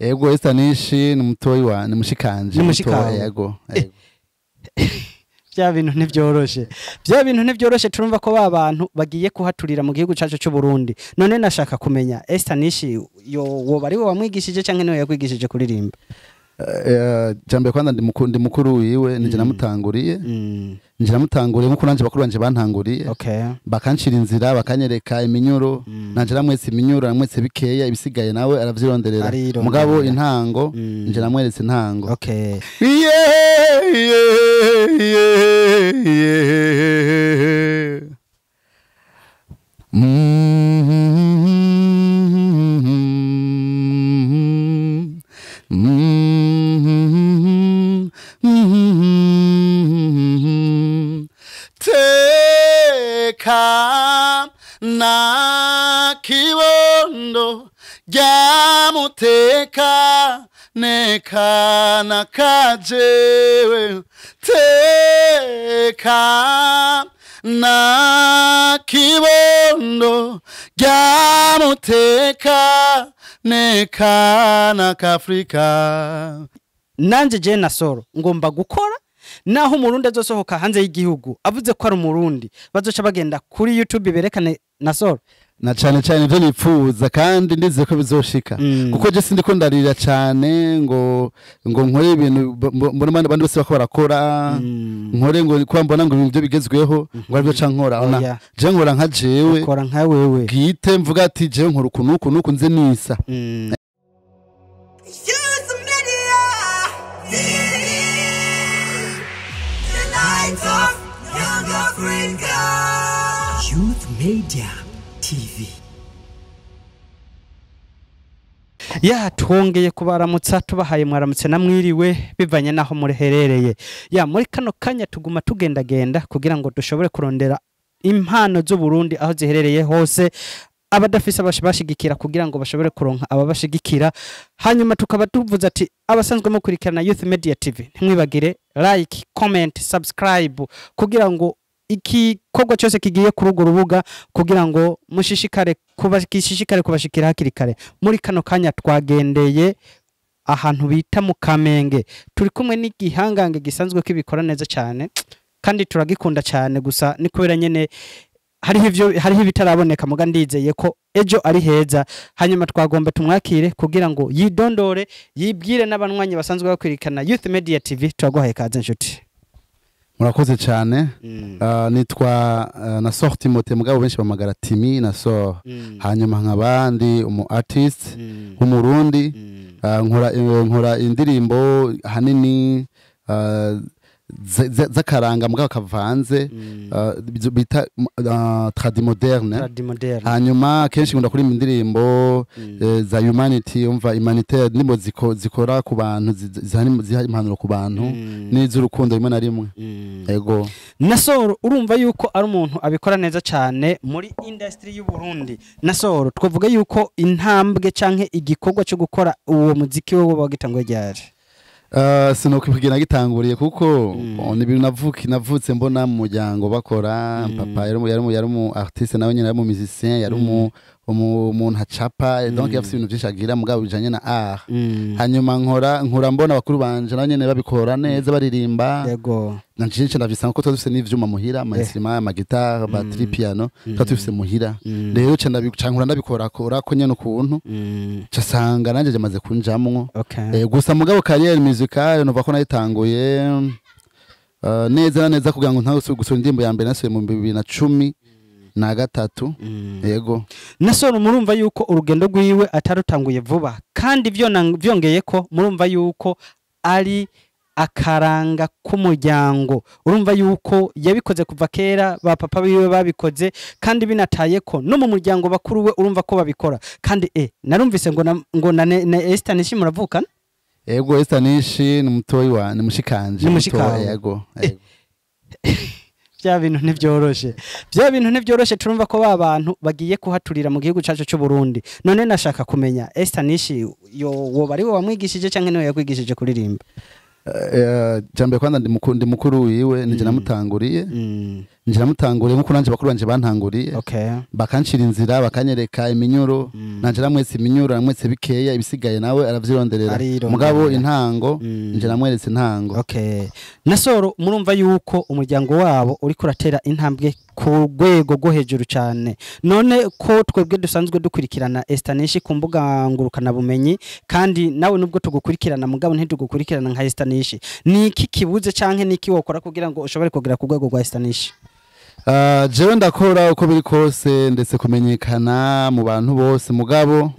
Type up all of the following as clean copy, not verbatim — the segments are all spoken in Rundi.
Ego Esther Nishi ni mutoyi wa ni mushikanje. Ni mushikanje. Ego. Bya bintu ntibyoroshe turumva ko abantu bagiye kuhaturira mu gihugu cacu cy'u Burundi. None nashaka kumenya Esther Nishi woba ari we wamwigishije canke niwe yakwigishije kuririmba? Jambe kwanza ndi mukuru wiwe nije namutanguriye. Nje namutanguriye nkuko nanje bakuru banje bantanguriye. Bakanshira inzira bakanyereka iminyuro nanje namwese iminyuro namwese bikeya ibisigaye nawe aravyironderera. Mugabo intango nje namweretse intango. Teka na kibondo gyamuteka neka nakajewe teka na kibondo gyamuteka neka nakafrika. Nanje je Nasoro ngomba gukora naho umurundi azosohoka hanze y'igihugu avuze ko ari umurundi bazoca bagenda kuri YouTube berekane Nasoro na cyane byo nipfuza kandi ndize ko bizoshika kuko je sindi ko ndarira cyane ngo nkore ibintu mbona abandi bose bako barakora nkore ngo kwa mbona ngo ibintu byo bigezweho ngo aribyo ca nkora ona je nkora nka jewe nkora nka wewe gite mvuga ati je nkora ukunuku nze nisa. Youth Media TV. Ya twongeye kubaramutsa tubahaye mwaramutse namwiriwe bivanye naho mureherereye. Ya muri kano kanya tuguma tugendagenda kugira ngo dushobore kurondera impano z'u Burundi aho ziherereye hose abadafise bashigikira kugira ngo bashobore kuronka ababashigikira. Hanyuma tukaba tuvuze ati abasanzwe mukurikirana Youth Media TV ntimwibagire like, comment, subscribe kugira ngo iki kogwa cyose kigiye kuri urwo rubuga kugira ngo mushishikare kubashikira hakiri kare. Muri kano kanya twagendeye ahantu bita mu Kamenge turi kumwe n'igihangange gisanzwe kibikora neza cyane kandi turagikunda cyane gusa ni kubera nyene hariho ibitaraboneka muga ndizeye ko ejo ari heza. Hanyuma twagomba tumwakire kugira ngo yidondore yibwire n'abanwanyi basanzwe bakwirikana Youth Media TV. Turaguhaye kaze nshuti. Murakoze cyane. Nitwa Nasoro Timote mugabo benshi bamagara Timi Nasoro. Hanyuma nkabandi umu artist umurundi nkora indirimbo hanini zakaranga mugabo kavanze bita tradi moderne. Hanyuma kenshi ngunda kuri indirimbo za humanity umva humanitaire ndimo zikora ku bantu ziha impanuro ku bantu n'iz'urukundo rimwe na rimwe. Ego Nasoro urumva yuko ari umuntu abikora neza cyane muri industry y'u Burundi. Nasoro twavuga yuko intambwe canke igikorwa cyo gukora uwo muziki wo bagitangwe ryari? Sinokwigira gitanguriye kuko ni ibintu navutse mbona mu muryango bakora. Papa yari mu artiste nawe nyine yari mu musicien yari umuntu acapa donc yafite ibintu byinshi agira mugabo bijanye na art. Hanyuma nkora mbona bakuru banje nawe nyine babikora neza baririmba. Yego nanje ndavisa ko twafise n'ivyuma muhira ama guitar batterie piano twafise muhira rero cyangura ndabikora ko nyene ukuntu casanga nanje jamaze kunjamwo. Gusa mugabo carrière musicale no bako nayitanguye neza kugira ngo ntawe gusura indirimbo ya mbere nasuye mu 2013. Yego Nasoro murumva yuko urugendo rwiwe atarutanguye vuba kandi vyongeye ko murumva yuko ari akaranga k'umuryango. Urumva yuko yabikoze kuva kera ba papa biwe babikoze kandi binataye ko no mu muryango bakuru we urumva ko babikora kandi narumvise ngo na Esther Nishi muravukana. Ego Esther Nishi ni mutoyi wa ni mushikanje. Yego bya bintu ntibyoroshe turumva ko abantu bagiye kuhaturira mu gihugu cacu cy'u Burundi. None nashaka kumenya Esther Nishi woba ari we wamwigishije canke niwe yakwigishije kuririmba? Jambe kwanza ndi mukuru wiwe nije namutanguriye. nje namutanguriye nkuko nanje bakuru banje bantanguriye okay bakancira inzira bakanyereka iminyuro nanje namwese iminyuro namwese bikeya ibisigaye nawe aravyironderera mugabo intango nje namweretse intango okay Nasoro murumva yuko umuryango wabo uri kuratera intambwe ku rwego rwo hejuru cyane none ko twebwe dusanzwe dukurikirana Estanish ku mbuga ngurukana bumenyi kandi nawe nubwo tugukurikirana mugabo ntitugukurikirana nka Estanish ni iki kibuze canke ni iki wokora kugira ngo ushobore kugera ku rwego rwa Estanish jewe ndakora uko biri kose ndetse kumenyekana mu bantu bose mugabo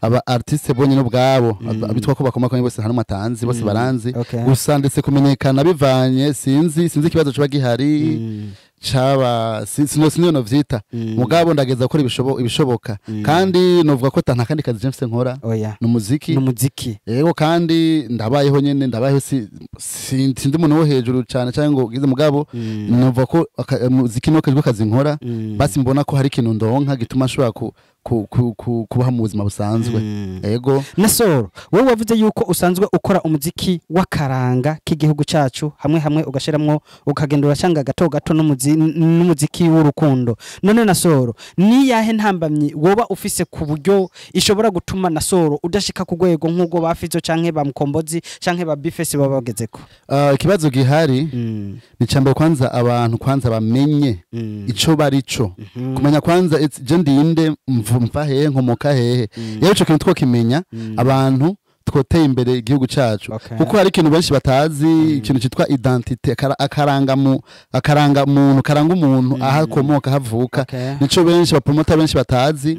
aba artiste bonye ubwabo abitwa ko bakomakanye bose hano matanzi bose baranzi gusa ndetse kumenyekana bivanye sinzi ikibazo cyo gihari chaba sino no vyita mugabo ndageza gukora ibishoboka kandi novuga ko nta kandi kazi James nkora no muziki yego kandi ndabayeho nyene ndabayeho sindi umuntu wo hejuru cyane cyangwa ngo gize mugabo novuga ko muziki no kazi nkora basi mbona ko hari ikintu ndonka gituma nshobora kubaha mu buzima busanzwe yego Nasoro wowe wavuze yuko usanzwe ukora umuziki w'akaranga k'igihugu cyacu hamwe ugashiramwo ukagendura cyanga gato n'umuziki w'urukundo none Nasoro ni yahe ntambamye woba ufise ku buryo ishobora gutuma Nasoro udashika ku rwego nk'ugo bafizo canke bamukombozi canke ba bifesi babagezeko ikibazo gihari ni cyambe kwanza abantu kwanza bamenye ico barico kumenya kwanza je ndinde mva hehe nkomoka hehe rero ico kintu twokimenya abantu twoteye imbere igihugu cyacu kuko hari ikintu benshi batazi ikintu cyitwa identite akaranga umuntu karanga umuntu ahakomoka havuka nico benshi bapromota benshi batazi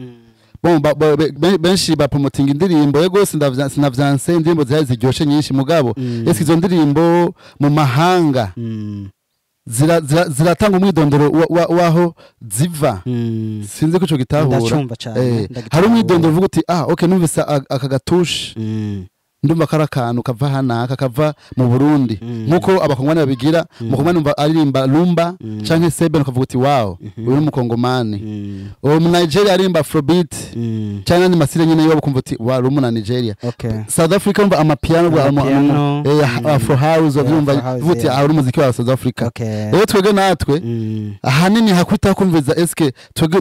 benshi bapromotinga indirimbo yego sinavyanse indirimbo zari ziryoshe nyinshi mugabo ese izo ndirimbo mu mahanga ziratanga umwidondoro waho ziva sinzi ko ico gitahura hari umwidondoro uvuga uti okay numvise akagatushe ndumva karakantu kava hanaka kava mu Burundi nkuko abakongomani babigira mukongomani numva aririmba rumba canke sebe nukavuga uti wow uri mu Kongomani o mu Nigeria aririmba afrobeat cyane ni masire nyine yo bakumva uti wow uri mu Nigeria South Africa numva amapiano afro house numva uti uri muziki wa South Africa rero twege natwe ahanini hakwita kumviza eske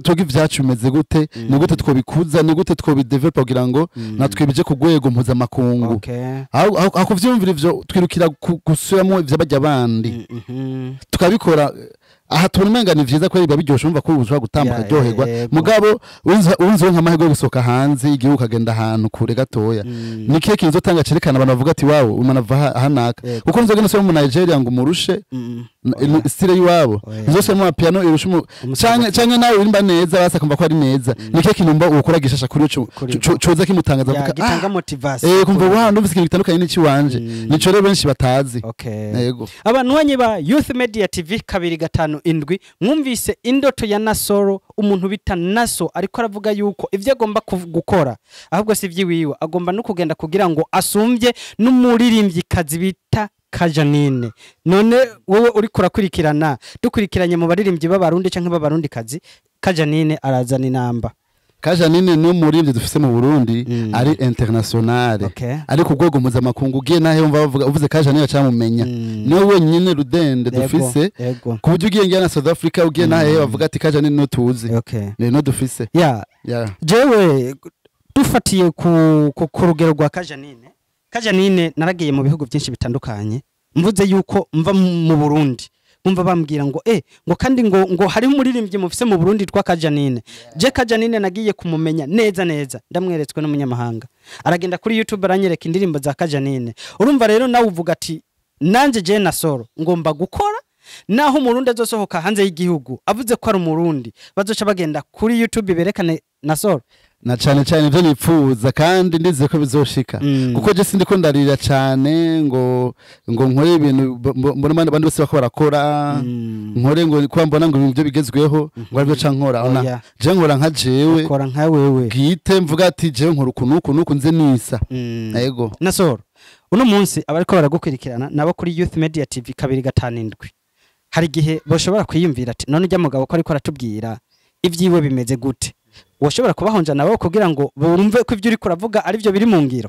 twege ivyacu bimeze gute ni gute twobikuza ni gute twobidevelop kugira ngo natwe bije ku rwego mpuzamakungu aho kuvyumvira ivyo twirukira gusubiramo ivy'abajya bandi tukabikora aha tumenga ni vyiza ko biba biryoshe umva ko ushobora gutambuka ryoherwa mugabo unzo nk'amahego yo gusoka hanze igihugu kagenda ahantu kure gatoya ni kihe kinzotanga cerekana abantu bavuga ati wawo umana va hanaka kuko nzoge no mu Nigeria ngo murushe style yiwabo nzose mu piano irusha canke nawe urimba neza basa kumva ko ari neza ni kihe kintu mba ukora gishasha kuri coza kimutangaza avuga gitanga motivation kumva wa ndumvise ikintu bitandukanye n'iki wanje nico rero benshi batazi yego abantu wanye ba Youth Media TV 257 mwumvise indoto ya Nasoro umuntu bita Naso ariko aravuga yuko ivyo agomba gukora ahubwo si vyiwiwe agomba no kugenda kugira ngo asumvye n'umuririmbyi kazi bita Kajanine none wowe uri kurakurikirana dukurikiranye mu baririmbyi b'abarundi canke b'abarundi kazi Kajanine arazana inamba Kajanine no muririmbyi dufise mu Burundi ari international ari ku rwego mpuzamakungu ugiye nahe umva bavuga uvuze Kajanine cyamumenya niwe wenyine rudende dufise ku buryo ugiye ngana South Africa ugiye nahe bavuga ati Kajanine no tuzi no dufise jewe dufatiye ku rugero rwa Kajanine naragiye mu bihugu byinshi bitandukanye mvuze yuko mva mu Burundi umva bambwira ngo ngo kandi ngo hari umuririmbyi mufise mu Burundi twa Kajanine nagiye kumumenya neza ndamweretswe n'umunyamahanga aragenda kuri YouTube aranyereka indirimbo za Kajanine urumva rero nawe uvuga ati nanje je Nasoro ngomba gukora naho umurundi azosohoka hanze y'igihugu avuze ko ari umurundi bazoca bagenda kuri YouTube berekane Nasoro na cyane ivyo nipfuza kandi ndize ko bizoshika kuko je sindi ko ndarira cyane ngo nkore ibintu mbona abandi bose bako barakora nkore ngo kwa mbona ngo ibyo bigezweho ngo aribyo ca nkora ona je nkora nka jewe nkora nka wewe gite mvuga ati je nkora ukunuku nze nisa yego Nasoro uno munsi abariko baragukurikirana nabo kuri Youth Media TV 257 hari gihe boshobora kwiyumvira ati none ujya mugabo ko ariko aratubwira ivyiwe bimeze gute woshobora kubahonja nabo kugira ngo bumve ko ivyo uri kuravuga ari byo biri mu ngiro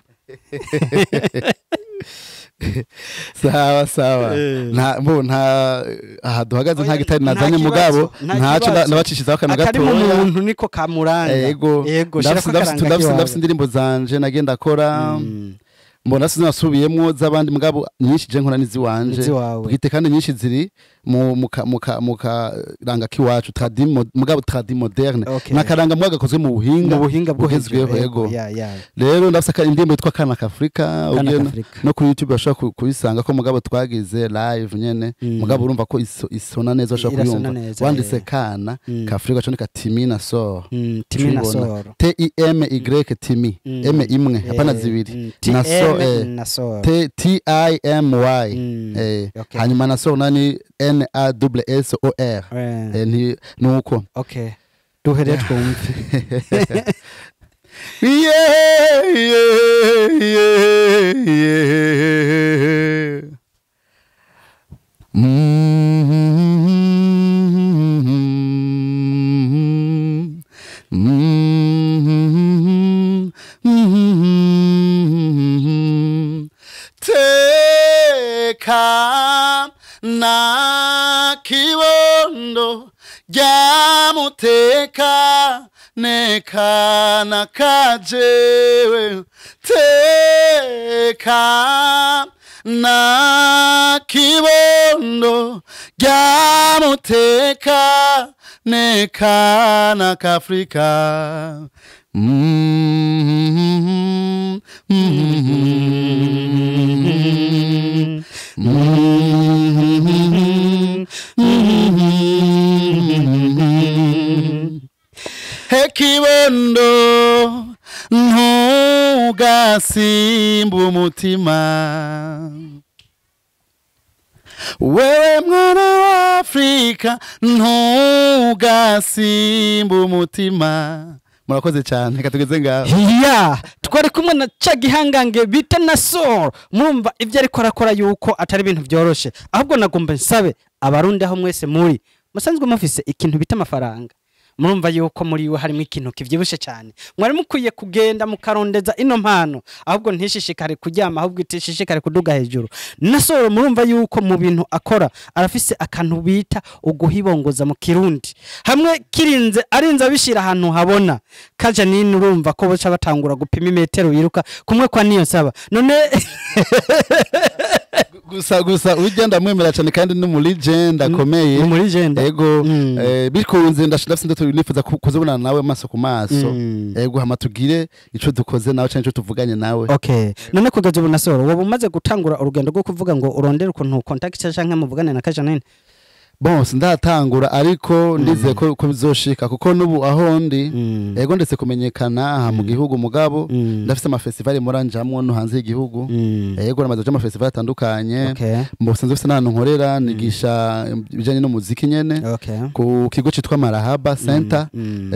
sawa sawa nta aha duhagaze nta gitari nazanye mugabo ntaco nabacishizaho akantu akarimo gatoya umuntu niko kamuranga yego ndafise indirimbo zanje nagenda akora mbona sinasubiyemwo z'abandi mugabo nyinshi je nkora niziwanje bwite kandi nyinshi ziri mu karanga kiwacu mugabo tradi moderne nakaranga mwaga kozwe mu buhinga bwohezweho yego rero ndafise indirimbo yitwa Kana Kafrika no kuri YouTube bashaka kubisanga ko mugabo twagize live nyene mugabo urumva ko isona neza bashaka kuyumva wanditse Kana Kafrika cyo nika Timina Sor Timina Sor TIMY Timi M imwe hapana zibiri na Sor TIMY hanyuma na Sor nani NASSOR nuko okay duhere twumve Teka na kibondo jamuteka neka na kajewe teka na kibondo jamuteka neka na kafrika Hekibondo ntugasimba umutima wewe mwana wa Afrika ntugasimba umutima murakoze cyane reka tugeze ngaho twari kumwe na Cagihangange bita na Sor murumva ivyo ariko arakora yuko atari ibintu byoroshe ahubwo nagomba nsabe abarundi aho mwese muri musanzwe mufise ikintu bita amafaranga murumva yuko muri we harimo ikintu kivyibushe cyane mwari mukwiye kugenda mukarondeza ino mpano ahubwo ntishishikare kuryama ahubwo itishishikare kuduga hejuru na Sor murumva yuko mu bintu akora arafise akantu bita uguhibongoza mu kirundi hamwe kirinze arinze abishira ahantu habona kaja nini urumva ko boca batangura gupima imetero yiruka kumwe kwa niyo saba none gusa ugenda mwemera cyane kandi no muri legend akomeye muri legend yego bikunze ndashafise ndo nifuza kuzobona nawe maso ku maso yego hamatugire ico dukoze nawe cyane ico tuvuganye nawe okay none kugeza ubu na Sor wowe umaze gutangura urugendo rwo kuvuga ngo urondere ukuntu contact canke muvugane na kaja nini bon sindatangura ariko ndize ko bizoshika kuko nubu aho ndi yego ndetse kumenyekana mu gihugu mugabo ndafise ama festival muranjamwo no hanze y'igihugu yego namaze ama festival atandukanye mbosanze mfise n'ahantu nkorera nigisha bijanye no muziki nyene ku kigo citwa Marahaba Center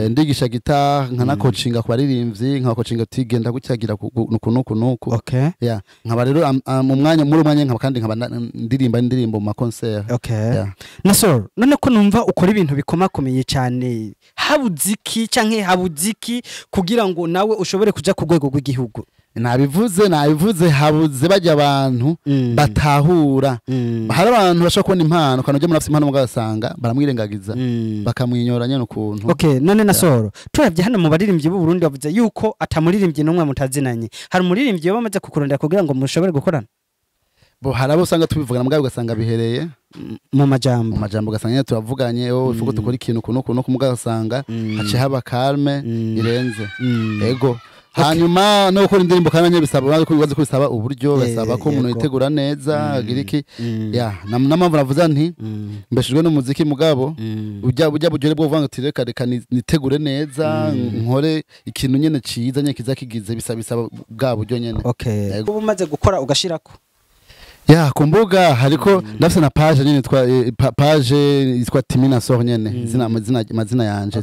ndigisha guitar nkana coachinga ku baririmbyi nka coachinga tigenda gucyagira nuku yeah nkaba rero mu mwanya muri umwanya nkaba kandi nkaba ndirimba indirimbo mu ma concert Sor none ko numva ukora ibintu bikomakomeye cyane habuziki canke habuziki kugira ngo nawe ushobore kuja ku rwego rw'igihugu nabivuze habuze bajya abantu batahura hari abantu bashaka kubona impano kandi muri afite impano mugasanga baramwirengagiza bakamwinyora nyene ukuntu okay none na Sor turavye hano mu baririmbyi b'u Burundi bavuze yuko atamuririmbyi nomwe mutazinanye hari umuririmbyi bamaze kukurondera kugira ngo mushobore gukorana harabo usanga tubivugana mugabo ugasanga bihereye mu majambo ugasanga turavuganye ifuko tukora ikintu kuno mugasanga hace haba calme irenze ego hanyuma no gukora indirimbo kandi bisaba ko bibaze kubisaba uburyo basaba ko umuntu yitegura neza agira iki namamvu navuza nti mbeshejwe n'umuziki mugabo ujya bujyere bwo vanga tireka reka nitegure neza nkore ikintu nyene ciza nyene kizakigize bisaba bwa buryo nyene ubu umaze gukora ugashirako kumbuga hariko ndafise na page nyene page yitwa Timina Sor nyene mazina yanje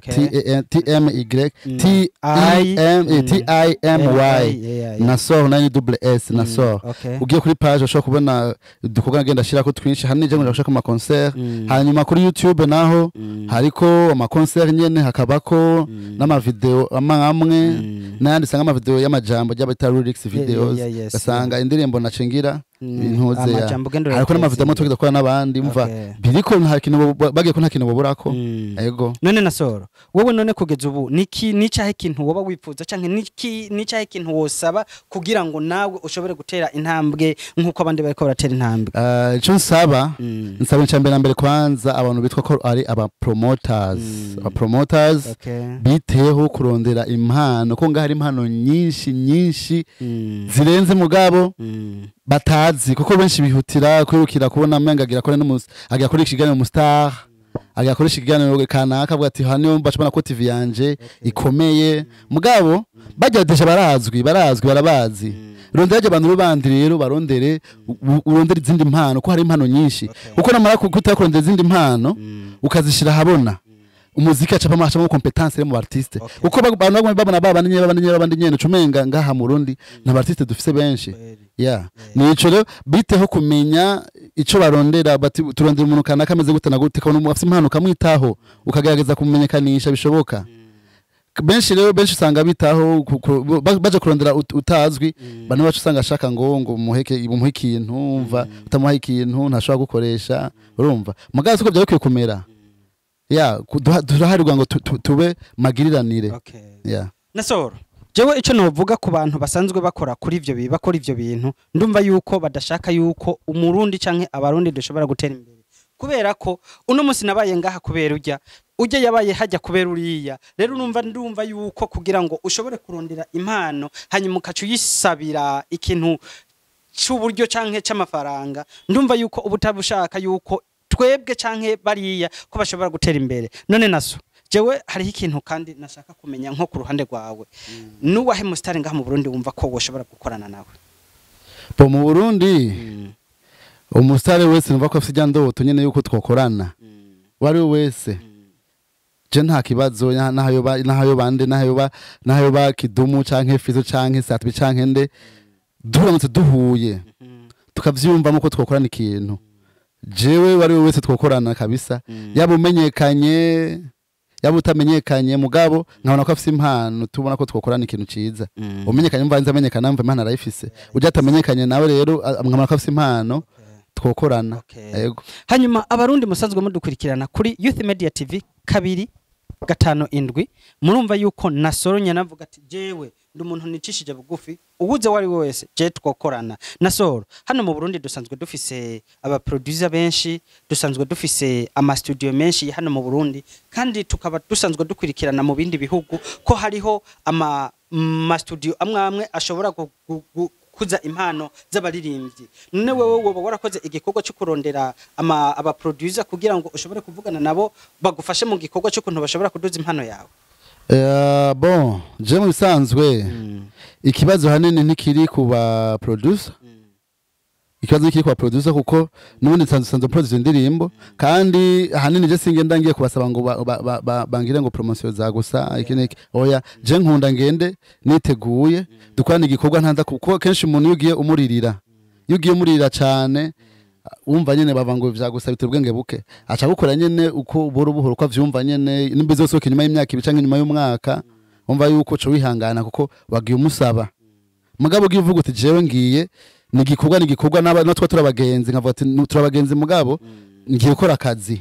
TMY na Sor na S na Sor ugiye kuri page ushobora kubona dukoga ngenda shira ko twinshi hani je ngashaka ku ma concert hanyuma kuri YouTube naho hariko ama concert nyene hakabako n'ama video amwe n'andi sanga ama video y'amajambo y'abata lyrics videos gasanga indirimbo nacengira intuze amajambo ugenda ariko n'amavideo mo tugenda gukora n'abandi mva biriko nta kintu bagiye ko nta kintu boburako yego none Nasoro wowe none kugeza ubu nicahe kintu woba wifuza canke nicahe kintu wosaba kugira ngo nawe ushobore gutera intambwe nkuko abandi bariko baratera intambwe ico nsaba nsaba mbere kwanza abantu bitwa ko ari aba promoters biteho kurondera impano ko ngaho hari impano nyinshi zirenze mugabo batazi kuko benshi bihutira kwirukira kubona amenga agira kore agira kore ikiganiro mu star agira kore ikiganiro kanaka avuga ati hano mbacana ko TV yanje ikomeye mugabo bajya deje barabazi rondera abantu bandi rero barondere urondera izindi impano ko hari impano nyinshi kuko namara kutakurondera izindi impano ukazishira habona umuziki acapa mu competence mu artiste uko abantu babona babandi nyene cumenga ngaha mu Burundi na artiste dufise benshi nico rero biteho kumenya ico barondera turondera umuntu kanaka ameze gute na gute ko afise impano kamwitaho ukagerageza kumenyekanisha bishoboka benshi usanga bitaho baje kurondera utazwi bane bacu usanga ashaka ngo umuheke ikintu umva utamuha ikintu ntashobora gukoresha urumva mugaze uko byari kumera turaharirwa ngo tube magiriranire Nasoro jewe ico novuga ku bantu basanzwe bakora ivyo bintu ndumva yuko badashaka yuko umurundi canke abarundi dushobora gutera imbere kubera ko uno musi nabaye ngaha kubera ujya yabaye hajya kubera uriya rero ndumva yuko kugira ngo ushobore kurondera impano hanyuma ukacu yisabira ikintu cy'uburyo canke c'amafaranga ndumva yuko ubutabushaka yuko twebwe canke bariya ko bashobora gutera imbere none Naso jewe hari ikintu kandi nashaka kumenya nko ku ruhande rwawe nuwahe mustari ngaha mu Burundi wumva ko woshobora gukorana nawe mu Burundi umustari wese numva ko afite ndoto nyene yuko twokorana wari wese je nta kibazo nahayo bande nahayo ba Kidumu canke Fizo canke Satbi canke nde duramutse duhuye tukavyumva ko twokorana ikintu jewe wari wese twokorana kabisa yaba umenyekanye yaba utamenyekanye mugabo nkabona ko afise impano tubona ko twokorana ikintu ciza umenyekanye mvanze amenyekana mva impano arayifise ujya atamenyekanye nawe rero nkabona ko afise impano twokorana yego hanyuma abarundi musanzwe mudukurikirana kuri Youth Media TV 257 murumva yuko Nasoro nyanavuga ati jewe ndi umuntu nicishije bugufi ubuze wari wese je twokorana Nasoro hano mu Burundi dusanzwe dufise aba producer benshi dusanzwe dufise ama studio menshi hano mu Burundi kandi tukaba dusanzwe dukurikirana mu bindi bihugu ko hariho ama studio amwe ashobora kuza impano z'abaririmbyi none wewe woba warakoze igikorwa cyo kurondera aba producer kugira ngo ushobore kuvugana nabo bagufashe mu gikorwa cyo kuntu bashobora kuduza impano yawe bon je mu bisanzwe ikibazo hanini ntikiri ku ba producer ikibazo kiri ku ba producer kuko nubundi sanzwe produce indirimbo kandi hanini je singenda ngiye kubasaba ngo bangire ngo promotion za gusa ikineke oya je nkunda ngende niteguye dukwana igikorwa ntanza kuko kenshi umuntu yugiye umuririra cyane umva nyene bava ngo vya gusa bitera ubwenge buke aca gukora nyene uko buhoro ko avyumva nyene nimbe zose nyuma y'imyaka ibicanke nyuma y'umwaka umva yuko cyo wihangana kuko wagiye umusaba mugabo givuga uti jewe ngiye ni gikorwa natwe turabagenzi nkavuga ati turabagenzi mugabo ngiye gukora akazi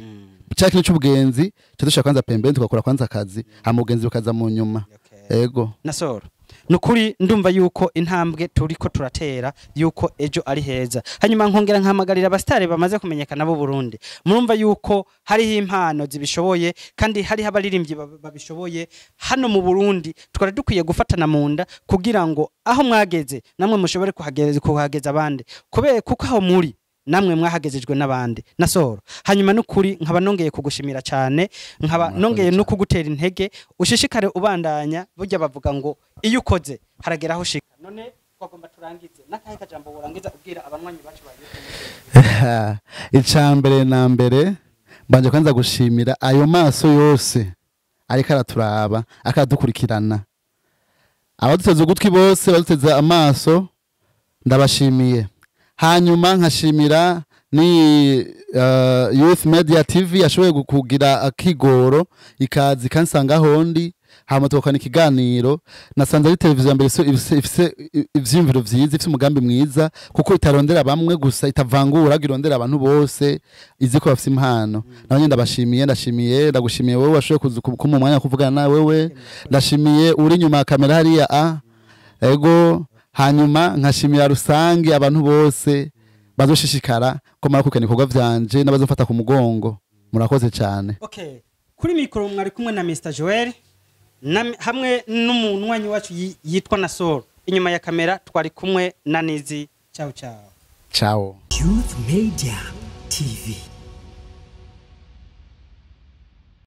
cyaki n'cy'ubugenzi cyadusha kwanza pembeni tukakora kwanza akazi amugenzi bukaza mu nyuma ego Nasoro nukuri ndumva yuko intambwe turiko turatera yuko ejo ari heza hanyuma nkongera nkamagarira abastare bamaze kumenyekana bo Burundi murumva yuko hariho impano zibishoboye kandi hariho abaririmbyi babishoboye hano mu Burundi twari dukwiye gufatana munda kugira ngo aho mwageze namwe mushobore kuhageza abandi kubera kuko aho muri namwe mwahagezejwe n'abandi Nasoro hanyuma nukuri nkaba nongeye kugushimira cyane nkaba nongeye no kugutera intege ushishikare ubandanya burya bavuga ngo iyo ukoze harageraho shika none twagomba turangize nakahe kajambo urangiza ubwira abanywanyi bacu bagiye icambere na mbere banje kwanza gushimira ayo maso yose ariko araturaba akadukurikirana abaduteze ugutwi bose baduteze amaso ndabashimiye hanyuma nkashimira ni Youth Media TV yashoboye kugira akigoro ikazi kansanga hondi hama tukakora ikiganiro nasanze ari televiziyo mbere ifise ivyimviro vyiza ifise umugambi mwiza kuko itarondera bamwe gusa itavangura girondera abantu bose izi ko bafise impano nabanye ndagushimiye wewe washoboye kuma mwanya kuvugana na wewe ndashimiye uri nyuma ya kamera hariya ego hanyuma nkashimira rusange abantu bose bazoshishikara ko marakukana ibikorwa vyanje n'abazofata ku mugongo murakoze cyane. Okay, kuri mikoro mwari kumwe na Mr Joel hamwe n'umunywanyi wacu yitwa Nasoro. Inyuma ya kamera twari kumwe na Nizi. Ciao ciao. Ciao. Youth Media TV.